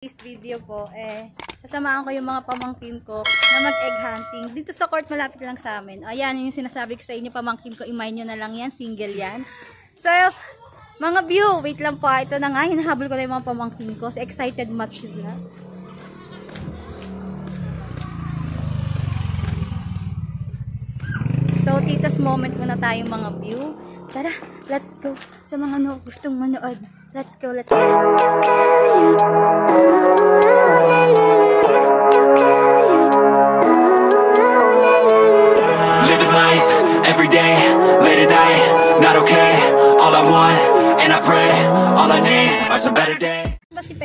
This video po, sasamahan ko yung mga pamangkin ko na mag-egg hunting. Dito sa court, malapit lang sa amin. Ayan, yung sinasabi ko sa inyo, pamangkin ko, imay nyo na lang yan, single yan. So, mga view, wait lang po, ito na nga, hinahabol ko na yung mga pamangkin ko. So, excited much sila. So, titas moment muna tayo mga view. Tara, let's go. Sa mga gustong manood. Let's go, let's go. Living life, every day, late at night, not okay. All I want, and I pray, all I need are some better days.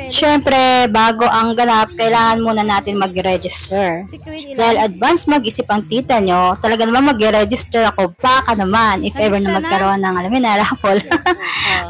Siyempre, bago ang ganap, kailangan muna natin mag-register. Dahil advance mag-isip ang tita nyo, talaga naman mag-register ako. Baka naman, if ever na magkaroon ng, alam mo na, raffle.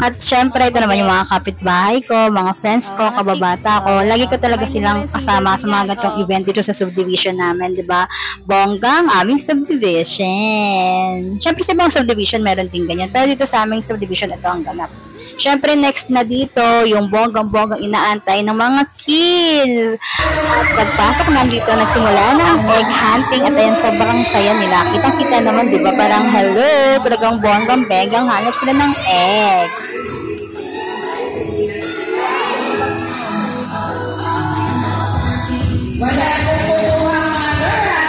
At siyempre, ito naman yung mga kapitbahay ko, mga friends ko, kababata ko. Lagi ko talaga silang kasama sa mga ganitong event dito sa subdivision namin, di ba? Bonggang aming subdivision. Siyempre, sa ibang subdivision, meron din ganyan. Pero dito sa aming subdivision, ito ang ganap. Siyempre, next na dito, yung bonggang-bonggang inaantay ng mga kids. At pagpasok nandito, nagsimula na ang egg hunting. At ayun, sobrang saya nila. Kitang-kita naman, di ba? Parang, hello, talagang bonggang-bonggang hanap sila ng eggs. Wala ko po mga mother, ha?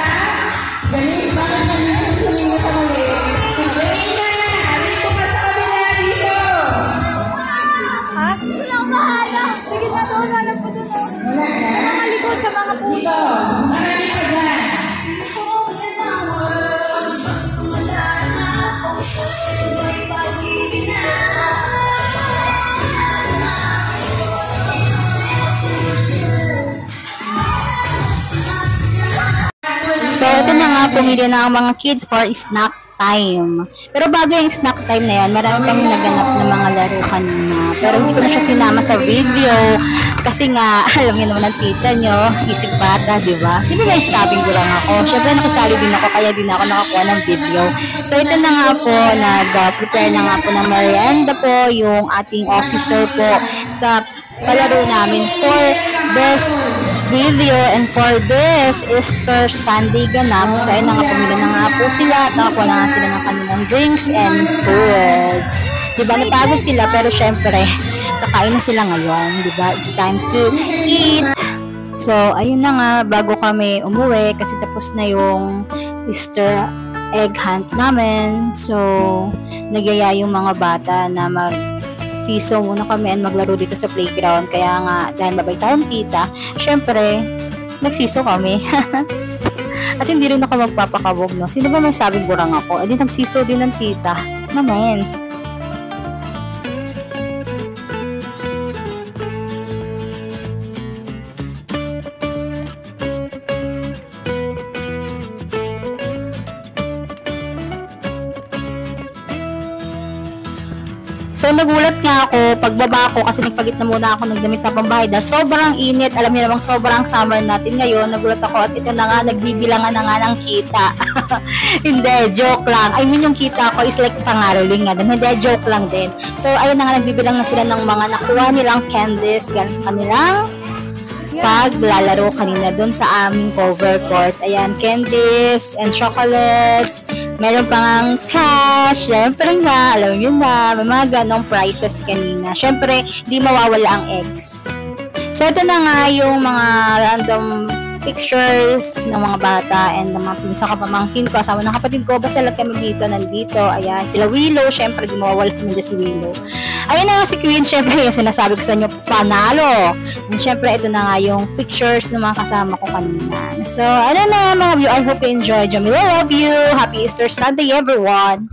Ganit ba ka namin susunod sa muli? Ganit na! Dito ka sa kabila dito! Ha? Sige lang, bahala. Sige na doon, hanap ko doon. Wala na? Nakalikod sa mga puno. Dito! Marami ka dyan! So, ito na nga, pumili na ang mga kids for snack time. Pero bago yung snack time na yan, marami kami naganap ng mga laro kanina. Pero hindi ko na siya sinama sa video. Kasi nga, alam niyo naman ang tita nyo, isip bata, di ba? Sino ba yung sabing ko lang ako? Siyempre, nakasali din ako, kaya din ako nakakuha ng video. So, ito na nga po, nag-prepare na nga po ng merienda po, yung ating officer po sa palaro namin for this video and for this Easter Sunday ganap. So, ayun na nga, pumili na nga po sila at nakakuha na nga sila ng kanilang drinks and foods. Diba, napagod sila pero syempre, kakain na sila ngayon. Diba, it's time to eat. So, ayun na nga, bago kami umuwi kasi tapos na yung Easter egg hunt namin. So, nagyaya yung mga bata na siso muna kami and maglaro dito sa playground. Kaya nga, dahil mabay tayong tita, syempre, nagsiso kami. At hindi rin ako magpapakabog, no? Sino ba may sabing burang ako? E di nagsiso din ng tita. Naman. So, nagulat nga ako, pagbaba ko, kasi nagpalit na muna ako ng damit na pambahay dahil sobrang init. Alam niyo namang sobrang summer natin ngayon. Nagulat ako at ito na nga, nagbibilangan na nga ng kita. Hindi, joke lang. I mean, yung kita ko is like pangaroling nga. Hindi, joke lang din. So, ayun na nga, nagbibilang na sila ng mga nakuha nilang candies galing sa kanilang paglalaro kanina doon sa aming cover court. Ayan, candies and chocolates. Meron pang cash. Siyempre nga, alam nyo na, may mga ganong prizes kanina. Siyempre, hindi mawawala ang eggs. So, ito na nga yung mga random pictures ng mga bata and ng mga pinsa kapamangkin ko. Kasama ng kapatid ko, basta lahat kami dito, nandito. Ayan, sila Willow. Siyempre, di mawawala nandiyan si Willow. Ayun na nga si Queen. Siyempre, yung sinasabi ko sa inyo, panalo. And siyempre, ito na nga yung pictures ng mga kasama ko kanina. So, ano na mga view. I hope you enjoyed. Jamila, love you. Happy Easter Sunday, everyone.